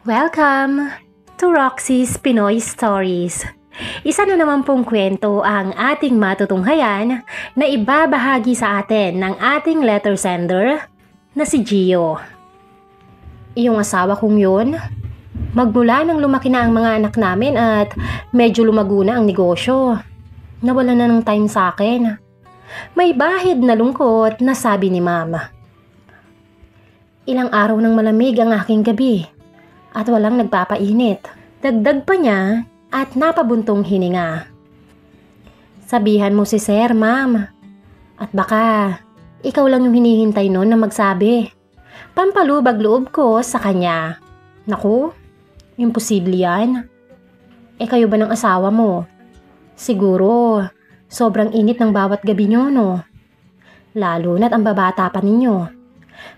Welcome to Roxy's Pinoy Stories. Isa na naman pong kwento ang ating matutunghayan na ibabahagi sa atin ng ating letter sender na si Gio. Iyong asawa kong yun, magmula nang lumaki na ang mga anak namin at medyo lumago na ang negosyo. Nawala na ng time sa akin. May bahid na lungkot na sabi ni Mama. Ilang araw nang malamig ang aking gabi. At walang nagpapainit. Dagdag pa niya at napabuntong hininga. Sabihan mo si Sir, Ma'am. At baka ikaw lang yung hinihintay nun na magsabi. Pampalubag loob ko sa kanya. Naku, imposible yan. Kayo ba ng asawa mo? Siguro, sobrang init ng bawat gabi nyo, no? Lalo na't ang babata pa ninyo.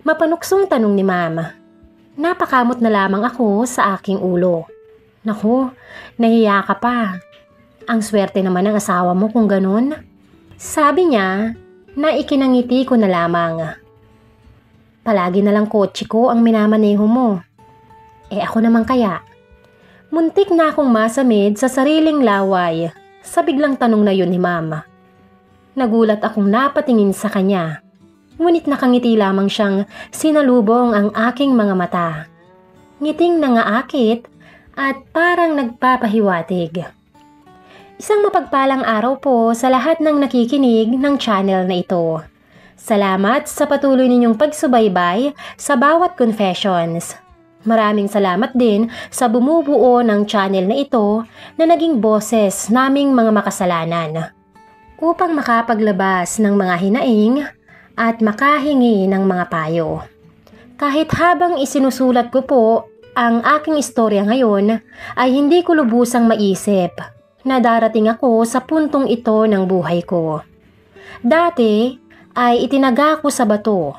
Mapanuksong tanong ni Mama. Napakamot na lamang ako sa aking ulo. Naku, nahiya ka pa. Ang swerte naman ng asawa mo kung ganun. Sabi niya na ikinangiti ko na lamang. Palagi na lang kotse ko ang minamaneho mo. Ako naman kaya. Muntik na akong masamid sa sariling laway sa biglang tanong na yun ni Mama. Nagulat akong napatingin sa kanya. Ngunit nakangiti lamang siyang sinalubong ang aking mga mata. Ngiting nangaakit at parang nagpapahiwatig. Isang mapagpalang araw po sa lahat ng nakikinig ng channel na ito. Salamat sa patuloy ninyong pagsubaybay sa bawat confessions. Maraming salamat din sa bumubuo ng channel na ito na naging boses naming mga makasalanan. Upang makapaglabas ng mga hinaing at makahingi ng mga payo. Kahit habang isinusulat ko po ang aking istorya ngayon, ay hindi ko lubusang maisip na darating ako sa puntong ito ng buhay ko. Dati ay itinaga ko sa bato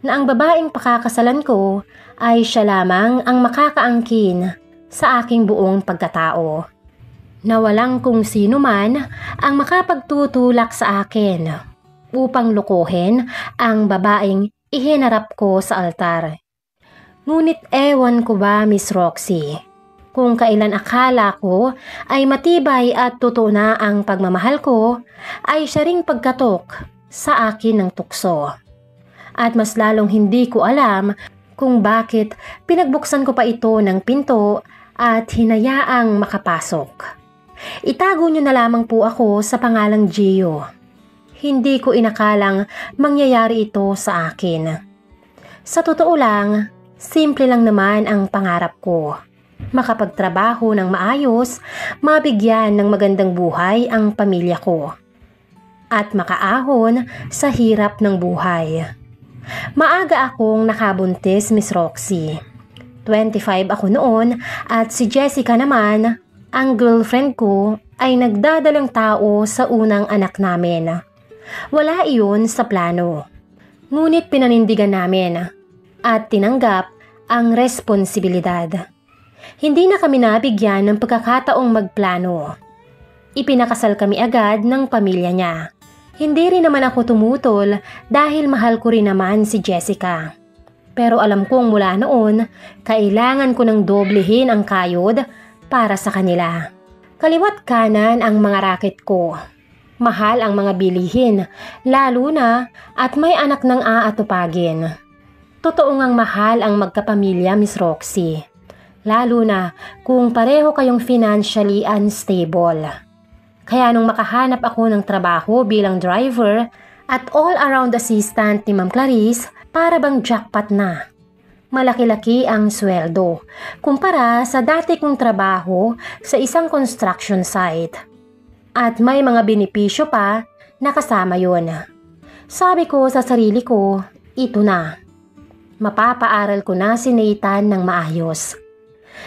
na ang babaeng pakakasalan ko ay siya lamang ang makakaangkin sa aking buong pagkatao. Na walang kung sino man ang makapagtutulak sa akin upang lukuhin ang babaeng ihinarap ko sa altar. Ngunit ewan ko ba, Miss Roxy, kung kailan akala ko ay matibay at totoo na ang pagmamahal ko, ay siya ring pagkatok sa akin ng tukso. At mas lalong hindi ko alam kung bakit pinagbuksan ko pa ito ng pinto at hinayaang makapasok. Itago niyo na lamang po ako sa pangalang Gio. Hindi ko inakalang mangyayari ito sa akin. Sa totoo lang, simple lang naman ang pangarap ko. Makapagtrabaho ng maayos, mabigyan ng magandang buhay ang pamilya ko. At makaahon sa hirap ng buhay. Maaga akong nakabuntis, Miss Roxy. 25 ako noon at si Jessica naman, ang girlfriend ko, ay nagdadalang tao sa unang anak namin. Wala iyon sa plano. Ngunit pinanindigan namin at tinanggap ang responsibilidad. Hindi na kami nabigyan ng pagkakataong magplano. Ipinakasal kami agad ng pamilya niya. Hindi rin naman ako tumutol dahil mahal ko rin naman si Jessica. Pero alam kong mula noon, kailangan ko ng doblehin ang kayod para sa kanila. Kaliwat kanan ang mga raket ko. Mahal ang mga bilihin, lalo na at may anak ng aatupagin. Totoo ngang mahal ang magkapamilya, Miss Roxy. Lalo na kung pareho kayong financially unstable. Kaya nung makahanap ako ng trabaho bilang driver at all-around assistant ni Ma'am Clarice, para bang jackpot na. Malaki-laki ang sweldo kumpara sa dati kong trabaho sa isang construction site. At may mga benepisyo pa na kasama yun. Sabi ko sa sarili ko, ito na. Mapapaaral ko na si Nathan ng maayos.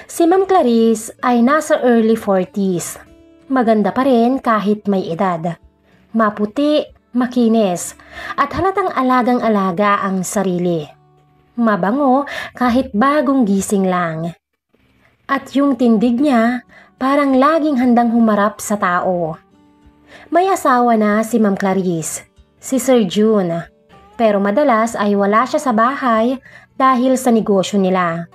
Si Ma'am Clarice ay nasa early 40s. Maganda pa rin kahit may edad. Maputi, makinis, at halatang alagang-alaga ang sarili. Mabango kahit bagong gising lang. At yung tindig niya, parang laging handang humarap sa tao. May asawa na si Ma'am Clarice, si Sir June, pero madalas ay wala siya sa bahay dahil sa negosyo nila.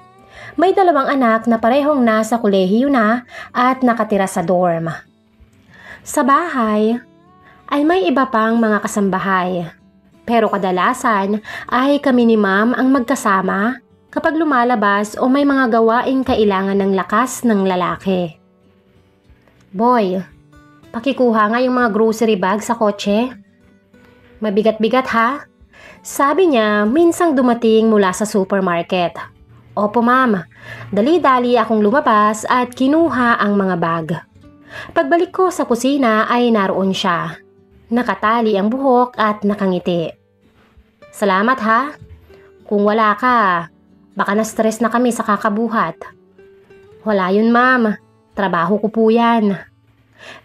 May 2 anak na parehong nasa kolehiyo na at nakatira sa dorm. Sa bahay ay may iba pang mga kasambahay. Pero kadalasan ay kami ni Ma'am ang magkasama kapag lumalabas o may mga gawaing kailangan ng lakas ng lalaki. Boy, pakikuha nga yung mga grocery bag sa kotse. Mabigat-bigat ha? Sabi niya minsang dumating mula sa supermarket. Opo ma'am, dali-dali akong lumabas at kinuha ang mga bag. Pagbalik ko sa kusina ay naroon siya. Nakatali ang buhok at nakangiti. Salamat ha. Kung wala ka, baka na-stress na kami sa kakabuhat. Wala yun ma'am, trabaho ko po yan.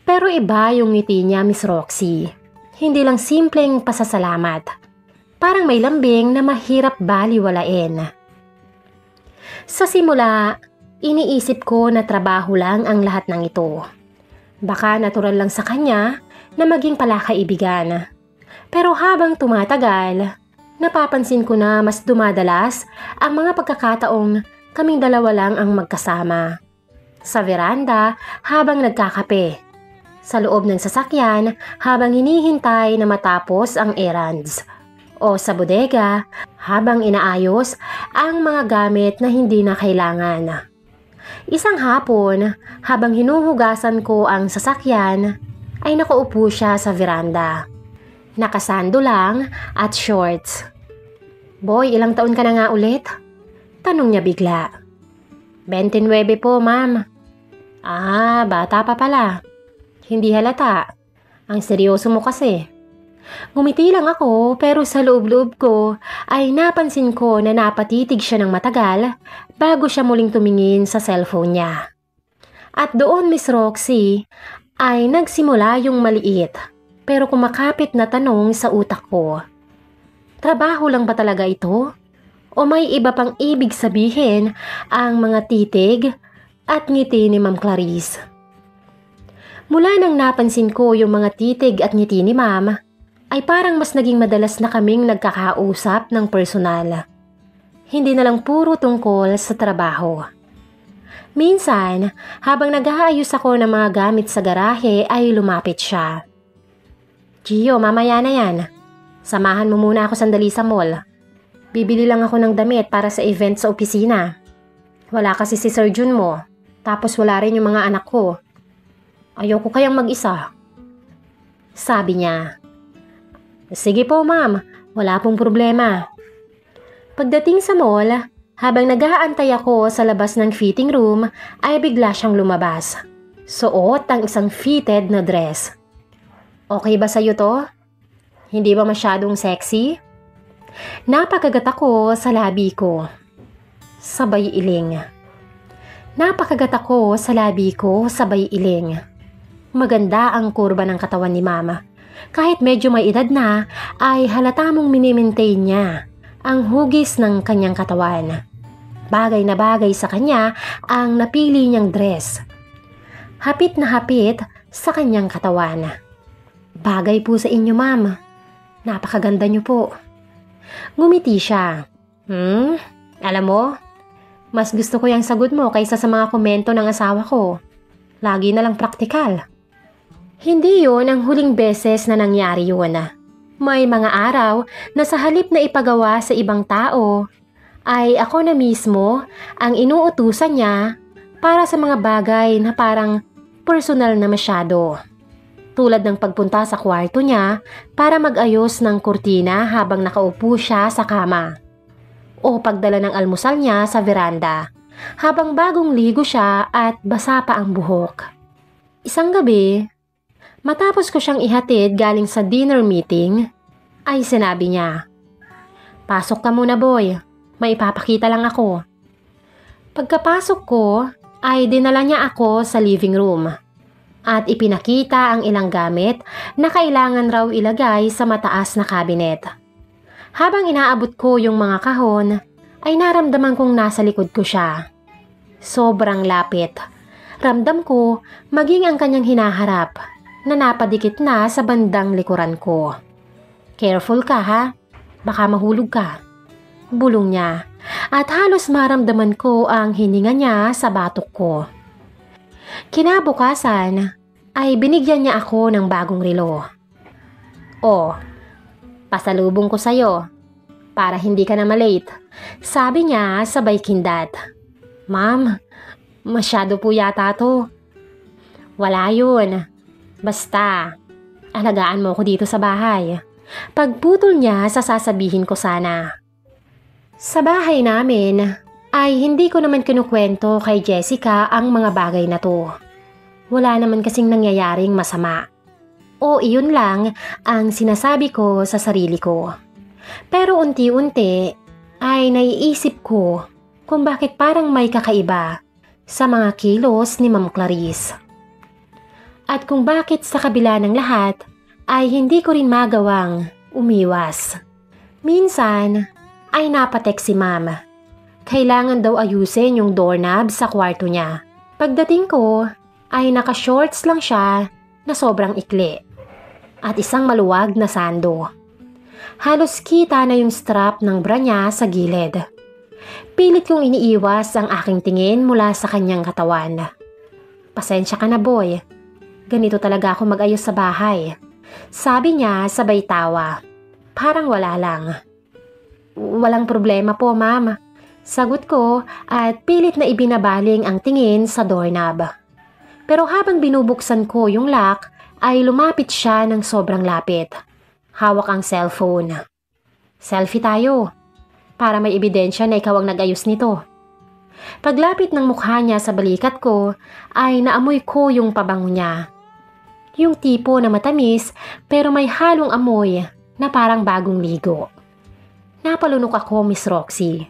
Pero iba yung ngiti niya, Miss Roxy. Hindi lang simpleng pasasalamat. Parang may lambing na mahirap baliwalain. Sa simula, iniisip ko na trabaho lang ang lahat ng ito. Baka natural lang sa kanya na maging palakaibigan. Pero habang tumatagal, napapansin ko na mas dumadalas ang mga pagkakataong kaming dalawa lang ang magkasama. Sa veranda habang nagkakape. Sa loob ng sasakyan habang hinihintay na matapos ang errands. O sa bodega habang inaayos ang mga gamit na hindi na kailangan. Isang hapon, habang hinuhugasan ko ang sasakyan, ay nakaupo siya sa veranda. Nakasando lang at shorts. Boy, ilang taon ka na nga ulit? Tanong niya bigla. 29 po, ma'am. Ah, bata pa pala. Hindi halata. Ang seryoso mo kasi. Ngumiti lang ako pero sa loob-loob ko ay napansin ko na napatitig siya ng matagal bago siya muling tumingin sa cellphone niya. At doon, Miss Roxy, ay nagsimula yung maliit pero kumakapit na tanong sa utak ko. Trabaho lang ba talaga ito? O may iba pang ibig sabihin ang mga titig at ngiti ni Ma'am Clarice? Mula nang napansin ko yung mga titig at ngiti ni Ma'am, ay parang mas naging madalas na kaming nagkakausap ng personal. Hindi na lang puro tungkol sa trabaho. Minsan, habang nag-aayos ako ng mga gamit sa garahe ay lumapit siya. Gio, mamaya na yan. Samahan mo muna ako sandali sa mall. Bibili lang ako ng damit para sa event sa opisina. Wala kasi si Sir Jun mo, tapos wala rin yung mga anak ko. Ayoko kayang mag-isa. Sabi niya. Sige po ma'am, wala pong problema. Pagdating sa mall, habang nag-aantay ako sa labas ng fitting room, ay bigla siyang lumabas. Suot ang isang fitted na dress. Okay ba sa'yo to? Hindi ba masyadong sexy? Napakagat ako sa labi ko. Sabay iling. Napakagat ako sa labi ko, sabay iling. Maganda ang kurba ng katawan ni mama. Kahit medyo may edad na, ay halata mong minimaintain niya ang hugis ng kanyang katawan. Bagay na bagay sa kanya ang napili niyang dress. Hapit na hapit sa kanyang katawan. Bagay po sa inyo, ma'am. Napakaganda niyo po. Ngumiti siya. Alam mo, mas gusto ko yung sagot mo kaysa sa mga komento ng asawa ko. Lagi na lang praktikal. Hindi yun ang huling beses na nangyari yun. May mga araw na sa halip na ipagawa sa ibang tao, ay ako na mismo ang inuutusan niya para sa mga bagay na parang personal na masyado. Tulad ng pagpunta sa kwarto niya para mag-ayos ng kurtina habang nakaupo siya sa kama. O pagdala ng almusal niya sa veranda habang bagong ligo siya at basa pa ang buhok. Isang gabi, matapos ko siyang ihatid galing sa dinner meeting, ay sinabi niya, "Pasok ka muna boy, may ipapakita lang ako." Pagkapasok ko, ay dinala niya ako sa living room at ipinakita ang ilang gamit na kailangan raw ilagay sa mataas na cabinet. Habang inaabot ko yung mga kahon, ay naramdaman kong nasa likod ko siya. Sobrang lapit. Ramdam ko maging ang kanyang hinaharap na napadikit na sa bandang likuran ko. "Careful ka ha, baka mahulog ka." Bulong niya at halos maramdaman ko ang hininga niya sa batok ko. Kinabukasan ay binigyan niya ako ng bagong relo. "Oh, pasalubong ko sa'yo para hindi ka na malate," sabi niya sabay kindat. "Ma'am, masyado po yata to." "Wala yun. Basta, alagaan mo ko dito sa bahay." Pagputol niya sa sasabihin ko sana. Sa bahay namin ay hindi ko naman kinukwento kay Jessica ang mga bagay na to. Wala naman kasing nangyayaring masama. O iyon lang ang sinasabi ko sa sarili ko. Pero unti-unti ay naiisip ko kung bakit parang may kakaiba sa mga kilos ni Ma'am Clarice. At kung bakit sa kabila ng lahat ay hindi ko rin magawang umiwas. Minsan ay napatext si Ma'am. Kailangan daw ayusin yung doorknob sa kwarto niya. Pagdating ko ay naka-shorts lang siya na sobrang ikli at isang maluwag na sando. Halos kita na yung strap ng bra niya sa gilid. Pilit kong iniiwas ang aking tingin mula sa kanyang katawan. "Pasensya ka na, boy. Ganito talaga ako mag-ayos sa bahay," sabi niya sabay tawa. Parang wala lang. "Walang problema po, ma'am," sagot ko at pilit na ibinabaling ang tingin sa doorknob. Pero habang binubuksan ko yung lock ay lumapit siya ng sobrang lapit. Hawak ang cellphone. "Selfie tayo para may ebidensya na ikaw ang nag-ayos nito." Paglapit ng mukha niya sa balikat ko ay naamoy ko yung pabango niya. Yung tipo na matamis pero may halong amoy na parang bagong ligo. Napalunok ako, Miss Roxy.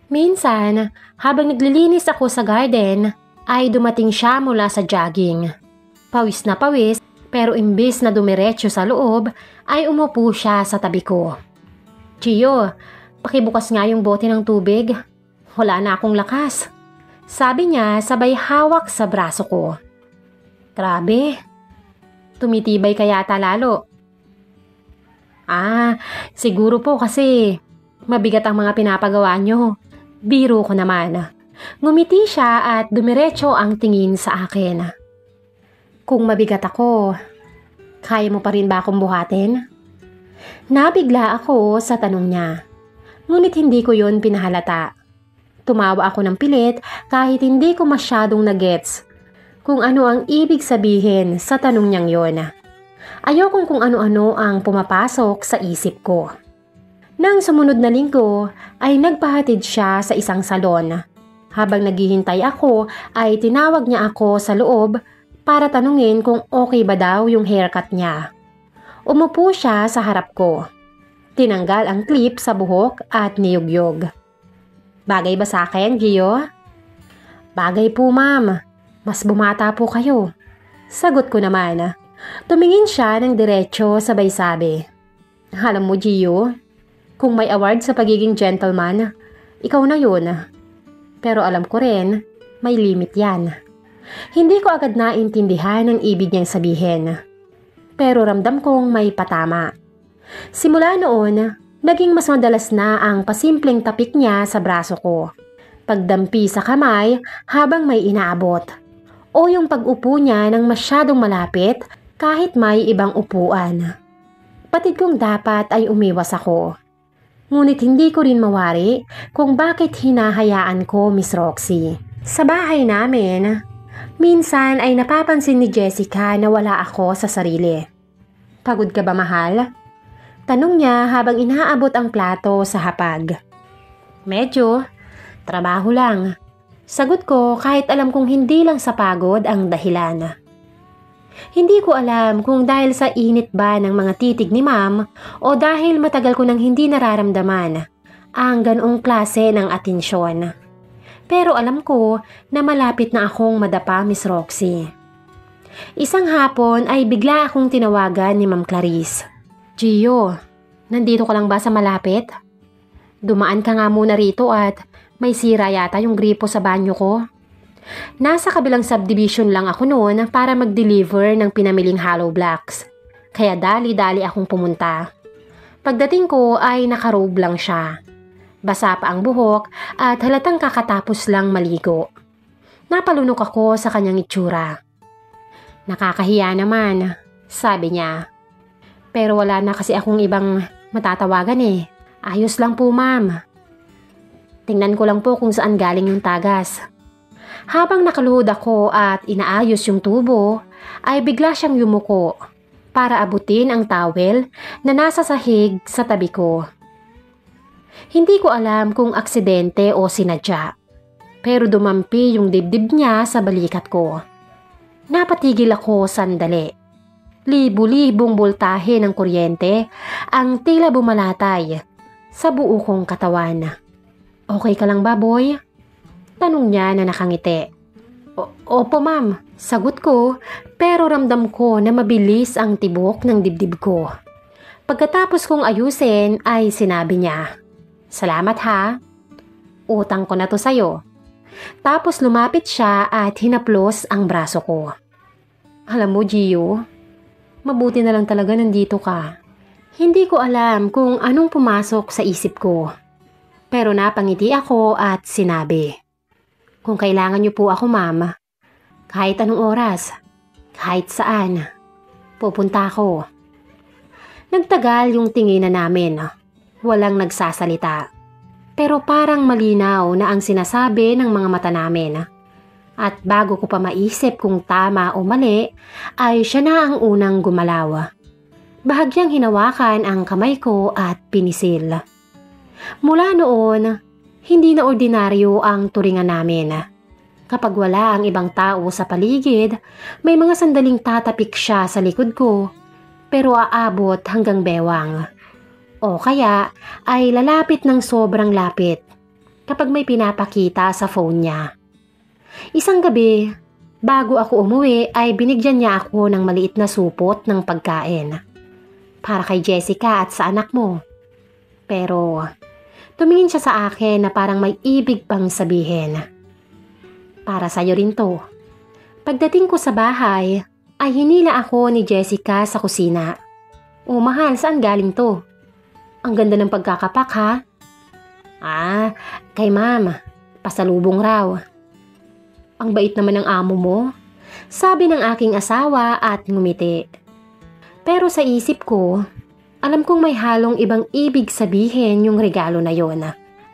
Minsan, habang naglilinis ako sa garden, ay dumating siya mula sa jogging. Pawis na pawis pero imbis na dumiretso sa loob ay umupo siya sa tabi ko. "Gio, pakibukas nga yung bote ng tubig. Wala na akong lakas," sabi niya sabay hawak sa braso ko. Grabe, tumitibay ka yata lalo. Siguro po kasi mabigat ang mga pinapagawa nyo. Biro ko naman. Ngumiti siya at dumiretso ang tingin sa akin. "Kung mabigat ako, kaya mo pa rin ba akong buhatin?" Nabigla ako sa tanong niya. Ngunit hindi ko yon pinahalata. Tumawa ako ng pilit kahit hindi ko masyadong nagets kung ano ang ibig sabihin sa tanong niyang yon. Ayokong kung ano-ano ang pumapasok sa isip ko. Nang sumunod na linggo ay nagpahatid siya sa isang salon. Habang naghihintay ako ay tinawag niya ako sa loob para tanungin kung okay ba daw yung haircut niya. Umupo siya sa harap ko. Tinanggal ang clip sa buhok at niyugyog. "Bagay ba sa akin, Gio?" "Bagay po, ma'am. Mas bumata po kayo," sagot ko naman. Tumingin siya ng diretso sabay sabi, "Alam mo, Gio, kung may award sa pagiging gentleman, ikaw na yun. Pero alam ko rin, may limit yan." Hindi ko agad naintindihan ang ibig niyang sabihin. Pero ramdam kong may patama. Simula noon, naging mas madalas na ang pasimpleng tapik niya sa braso ko. Pagdampi sa kamay habang may inaabot. O yung pag-upo niya ng masyadong malapit kahit may ibang upuan. Patid kong dapat ay umiwas ako. Ngunit hindi ko rin mawari kung bakit hinahayaan ko, Miss Roxy. Sa bahay namin, minsan ay napapansin ni Jessica na wala ako sa sarili. "Pagod ka ba, mahal?" Tanong niya habang inaabot ang plato sa hapag. "Medyo, trabaho lang." Sagot ko kahit alam kong hindi lang sa pagod ang dahilan. Hindi ko alam kung dahil sa init ba ng mga titig ni Ma'am o dahil matagal ko nang hindi nararamdaman ang ganoong klase ng atensyon. Pero alam ko na malapit na akong madapa, Miss Roxy. Isang hapon ay bigla akong tinawagan ni Ma'am Clarice. "Gio, nandito ka lang ba sa malapit? Dumaan ka nga muna rito at may sira yata yung gripo sa banyo ko." Nasa kabilang subdivision lang ako noon para mag-deliver ng pinamiling hollow blocks. Kaya dali-dali akong pumunta. Pagdating ko ay nakarobe lang siya. Basa pa ang buhok at halatang kakatapos lang maligo. Napalunok ako sa kanyang itsura. Nakakahiya naman, sabi niya. Pero wala na kasi akong ibang matatawagan eh. Ayos lang po, ma'am. Tingnan ko lang po kung saan galing yung tagas. Habang nakaluhod ako at inaayos yung tubo, ay bigla siyang yumuko para abutin ang towel na nasa sahig sa tabi ko. Hindi ko alam kung aksidente o sinadya, pero dumampi yung dibdib niya sa balikat ko. Napatigil ako sandali. Libu-libong boltahe ng kuryente ang tila bumalatay sa buo kong katawan. Okay ka lang ba, boy? Tanong niya na nakangiti. Opo, ma'am. Sagot ko, pero ramdam ko na mabilis ang tibok ng dibdib ko. Pagkatapos kong ayusin ay sinabi niya, "Salamat ha. Utang ko na to sa'yo." Tapos lumapit siya at hinaplos ang braso ko. Alam mo, Gio, mabuti na lang talaga nandito ka. Hindi ko alam kung anong pumasok sa isip ko. Pero napangiti ako at sinabi, "Kung kailangan niyo po ako, ma'am, kahit anong oras, kahit saan, pupunta ako." Nagtagal yung tinginan namin. Walang nagsasalita. Pero parang malinaw na ang sinasabi ng mga mata namin. At bago ko pa maisip kung tama o mali, ay siya na ang unang gumalaw. Bahagyang hinawakan ang kamay ko at pinisil. Mula noon, hindi na ordinaryo ang turingan namin. Kapag wala ang ibang tao sa paligid, may mga sandaling tatapik siya sa likod ko, pero aabot hanggang bewang. O kaya ay lalapit ng sobrang lapit kapag may pinapakita sa phone niya. Isang gabi, bago ako umuwi ay binigyan niya ako ng maliit na supot ng pagkain. Para kay Jessica at sa anak mo. Pero tumingin siya sa akin na parang may ibig pang sabihin. Para sa'yo rin to. Pagdating ko sa bahay, ay hinila ako ni Jessica sa kusina. "Oh, mahal, saan galing to? Ang ganda ng pagkakapak ha?" Kay ma'am. Pasalubong raw." "Ang bait naman ng amo mo," sabi ng aking asawa at ngumiti. Pero sa isip ko, alam kong may halong ibang ibig sabihin yung regalo na yon.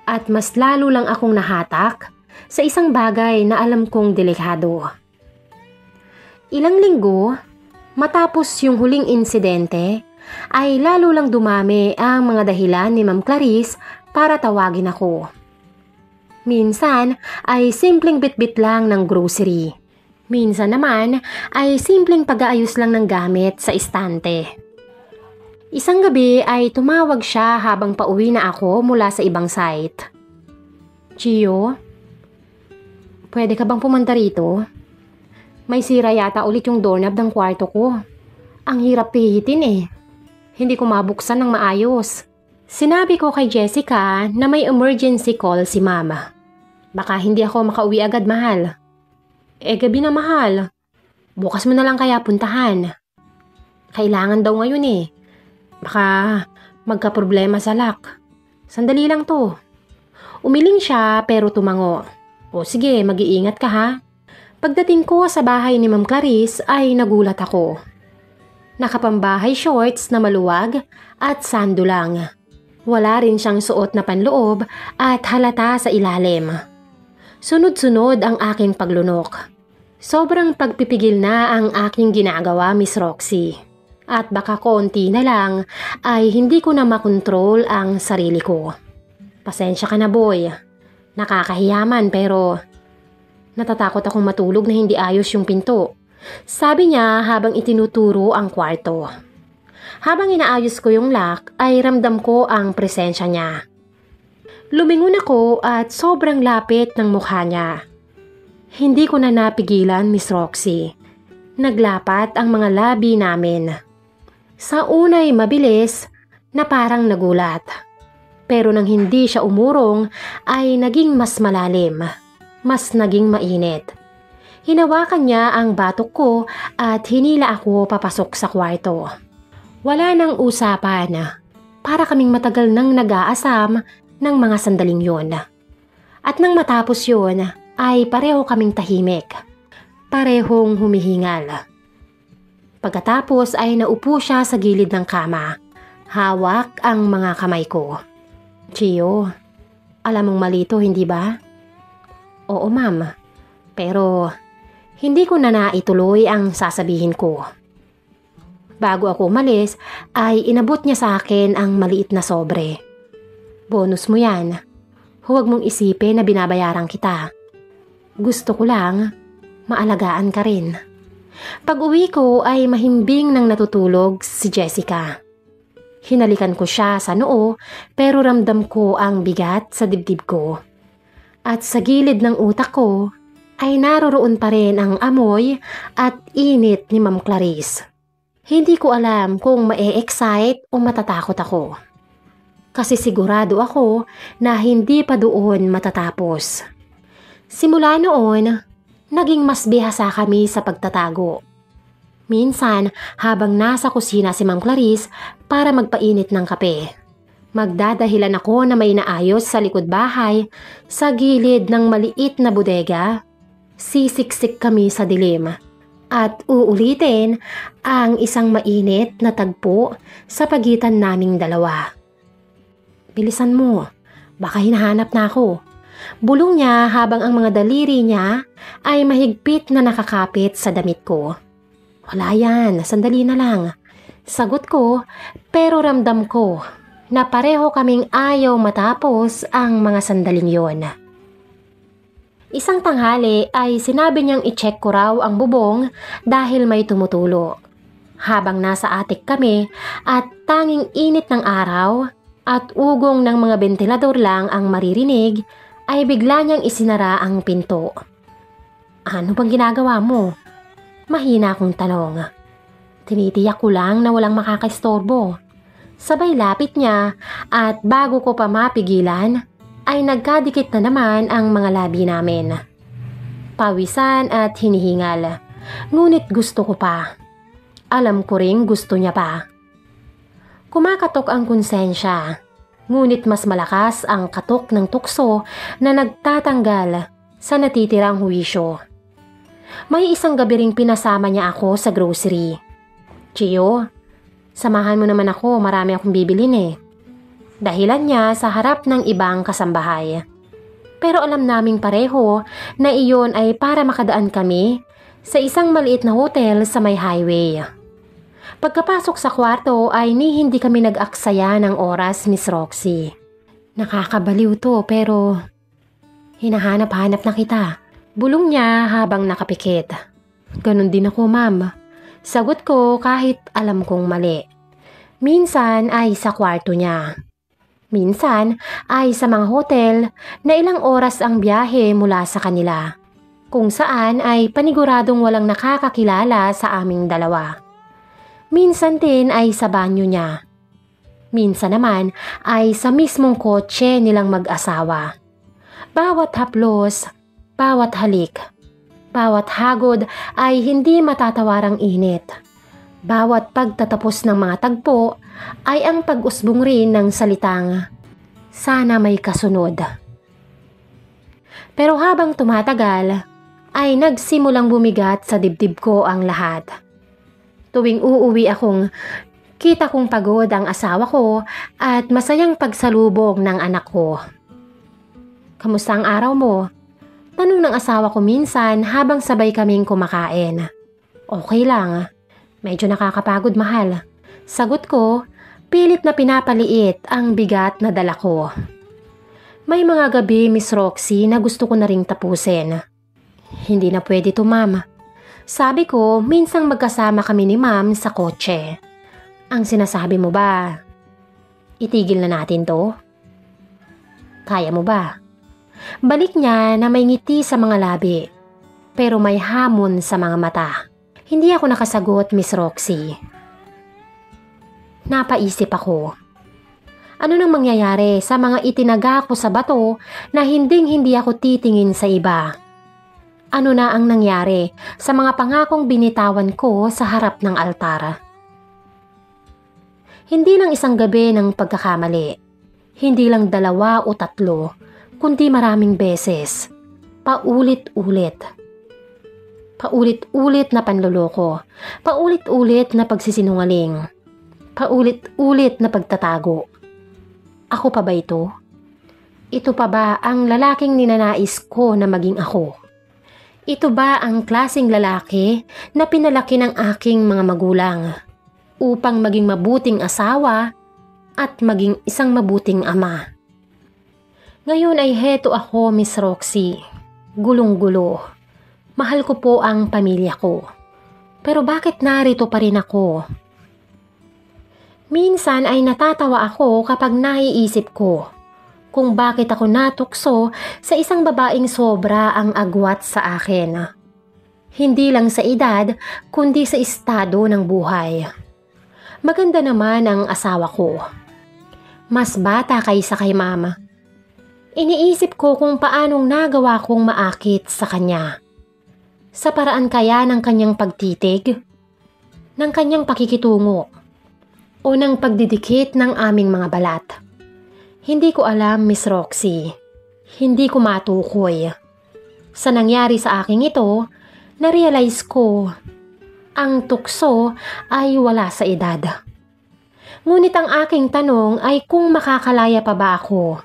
At mas lalo lang akong nahatak sa isang bagay na alam kong delikado. Ilang linggo, matapos yung huling insidente, ay lalo lang dumami ang mga dahilan ni Ma'am Clarice para tawagin ako. Minsan ay simpleng bitbit lang ng grocery. Minsan naman ay simpleng pag-aayos lang ng gamit sa istante. Isang gabi ay tumawag siya habang pauwi na ako mula sa ibang site. "Gio, pwede ka bang pumunta rito? May sira yata ulit yung doorknob ng kwarto ko. Ang hirap pihitin eh. Hindi ko mabuksan ng maayos." Sinabi ko kay Jessica na may emergency call si mama. "Baka hindi ako makauwi agad, mahal." Gabi na, mahal. Bukas mo na lang kaya puntahan. Kailangan daw ngayon eh. Baka magka-problema sa lock. Sandali lang to." Umiling siya pero tumango. "O sige, mag-iingat ka ha." Pagdating ko sa bahay ni Ma'am Clarice ay nagulat ako. Nakapambahay shorts na maluwag at sando lang. Wala rin siyang suot na panloob at halata sa ilalim. Sunod-sunod ang aking paglunok. Sobrang pagpipigil na ang aking ginagawa, Miss Roxy. At baka konti na lang ay hindi ko na makontrol ang sarili ko. Pasensya ka na, boy. Nakakahiyaman pero natatakot akong matulog na hindi ayos yung pinto. Sabi niya habang itinuturo ang kwarto. Habang inaayos ko yung lock ay ramdam ko ang presensya niya. Lumingon ako at sobrang lapit ng mukha niya. Hindi ko na napigilan, Miss Roxy. Naglapat ang mga labi namin. Sa unay mabilis na parang nagulat. Pero nang hindi siya umurong ay naging mas malalim. Mas naging mainit. Hinawakan niya ang batok ko at hinila ako papasok sa kwarto. Wala nang usapan. Para kaming matagal nang nag-aasam ng mga sandaling yon. At nang matapos yun ay pareho kaming tahimik. Parehong humihingal. Pagkatapos ay naupo siya sa gilid ng kama. Hawak ang mga kamay ko. Chio, alam mong mali ito, hindi ba? Oo, ma'am. Pero hindi ko na naituloy ang sasabihin ko. Bago ako umalis ay inabot niya sa akin ang maliit na sobre. Bonus mo yan. Huwag mong isipin na binabayaran kita. Gusto ko lang maalagaan ka rin. Pag uwi ko ay mahimbing nang natutulog si Jessica. Hinalikan ko siya sa noo pero ramdam ko ang bigat sa dibdib ko. At sa gilid ng utak ko ay naroroon pa rin ang amoy at init ni Ma'am Clarice. Hindi ko alam kung ma-excite o matatakot ako. Kasi sigurado ako na hindi pa doon matatapos. Simula noon, naging mas bihasa kami sa pagtatago. Minsan, habang nasa kusina si Ma'am Clarice para magpainit ng kape, magdadahilan ako na may naayos sa likod bahay sa gilid ng maliit na bodega. Sisiksik kami sa dilim at uulitin ang isang mainit na tagpo sa pagitan naming dalawa. Bilisan mo, baka hinahanap na ako. Bulong niya habang ang mga daliri niya ay mahigpit na nakakapit sa damit ko. Wala yan, sandali na lang. Sagot ko pero ramdam ko na pareho kaming ayaw matapos ang mga sandaling yon. Isang tanghali ay sinabi niyang i-check ko raw ang bubong dahil may tumutulo. Habang nasa atik kami at tanging init ng araw at ugong ng mga bentilador lang ang maririnig, ay bigla niyang isinara ang pinto. Ano bang ginagawa mo? Mahina akong tanong. Tinitiyak ko lang na walang makakaistorbo. Sabay lapit niya at bago ko pa mapigilan, ay nagkadikit na naman ang mga labi namin. Pawisan at hinihingal. Ngunit gusto ko pa. Alam ko ring gusto niya pa. Kumakatok ang konsensya. Ngunit mas malakas ang katok ng tukso na nagtatanggal sa natitirang huwisyo. May isang gabi ring pinasama niya ako sa grocery. Chio, samahan mo naman ako, marami akong bibilin eh. Dahilan niya sa harap ng ibang kasambahay. Pero alam naming pareho na iyon ay para makadaan kami sa isang maliit na hotel sa may highway. Pagkapasok sa kwarto ay hindi kami nag-aksaya ng oras, Miss Roxy. Nakakabaliw to pero hinahanap-hanap na kita. Bulong niya habang nakapikit. Ganon din ako, ma'am. Sagot ko kahit alam kong mali. Minsan ay sa kwarto niya. Minsan ay sa mga hotel na ilang oras ang biyahe mula sa kanila. Kung saan ay paniguradong walang nakakakilala sa aming dalawa. Minsan din ay sa banyo niya. Minsan naman ay sa mismong kotse nilang mag-asawa. Bawat haplos, bawat halik, bawat hagod ay hindi matatawarang init. Bawat pagtatapos ng mga tagpo ay ang pag-usbong rin ng salitang, sana may kasunod. Pero habang tumatagal, ay nagsimulang bumigat sa dibdib ko ang lahat. Tuwing uuwi akong, kita kong pagod ang asawa ko at masayang pagsalubong ng anak ko. Kamusta ang araw mo? Tanong ng asawa ko minsan habang sabay kaming kumakain. Okay lang. Medyo nakakapagod, mahal. Sagot ko, pilit na pinapaliit ang bigat na dala ko. May mga gabi, Miss Roxy, na gusto ko na ring tapusin. Hindi na pwede to, ma'am. Sabi ko, minsang magkasama kami ni ma'am sa kotse. Ang sinasabi mo ba, itigil na natin to? Kaya mo ba? Balik niya na may ngiti sa mga labi, pero may hamon sa mga mata. Hindi ako nakasagot, Miss Roxy. Napaisip ako. Ano nang mangyayari sa mga itinaga ko sa bato na hindi ako titingin sa iba? Ano na ang nangyari sa mga pangakong binitawan ko sa harap ng altar? Hindi lang isang gabi ng pagkakamali. Hindi lang 2 o 3, kundi maraming beses. Paulit-ulit. Paulit-ulit na panloloko. Paulit-ulit na pagsisinungaling. Paulit-ulit na pagtatago. Ako pa ba ito? Ito pa ba ang lalaking ninanais ko na maging ako? Ito ba ang klaseng lalaki na pinalaki ng aking mga magulang upang maging mabuting asawa at maging isang mabuting ama? Ngayon ay heto ako, Miss Roxy. Gulong-gulo. Mahal ko po ang pamilya ko. Pero bakit narito pa rin ako? Minsan ay natatawa ako kapag naiisip ko kung bakit ako natukso sa isang babaeng sobra ang agwat sa akin. Hindi lang sa edad, kundi sa estado ng buhay. Maganda naman ang asawa ko. Mas bata kaysa kay mama. Iniisip ko kung paanong nagawa kong maakit sa kanya. Sa paraan kaya ng kanyang pagtitig, ng kanyang pakikitungo, o ng pagdidikit ng aming mga balat. Hindi ko alam, Miss Roxy. Hindi ko matukoy. Sa nangyari sa akin ito, na-realize ko, ang tukso ay wala sa edad. Ngunit ang aking tanong ay kung makakalaya pa ba ako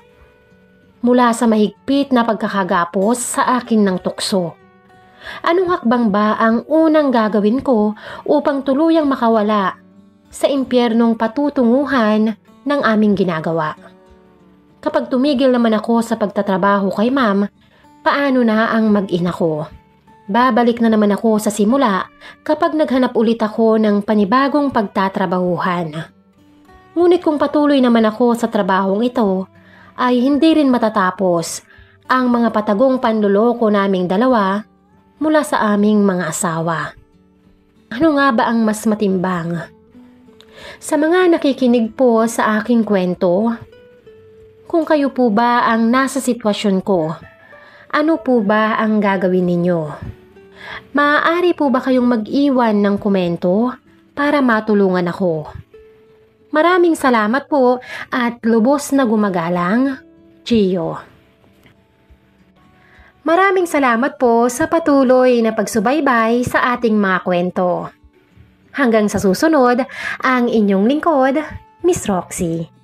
mula sa mahigpit na pagkakagapos sa akin ng tukso. Anong hakbang ba ang unang gagawin ko upang tuluyang makawala sa impyernong patutunguhan ng aming ginagawa? Kapag tumigil naman ako sa pagtatrabaho kay ma'am, paano na ang mag-ina ko? Babalik na naman ako sa simula kapag naghanap ulit ako ng panibagong pagtatrabahuhan. Ngunit kung patuloy naman ako sa trabahong ito, ay hindi rin matatapos ang mga patagong panloloko naming dalawa mula sa aming mga asawa. Ano nga ba ang mas matimbang? Sa mga nakikinig po sa aking kwento, kung kayo po ba ang nasa sitwasyon ko, ano po ba ang gagawin ninyo? Maaari po ba kayong mag-iwan ng komento para matulungan ako? Maraming salamat po at lubos na gumagalang, Gio. Maraming salamat po sa patuloy na pagsubaybay sa ating mga kwento. Hanggang sa susunod, ang inyong lingkod, Miss Roxy.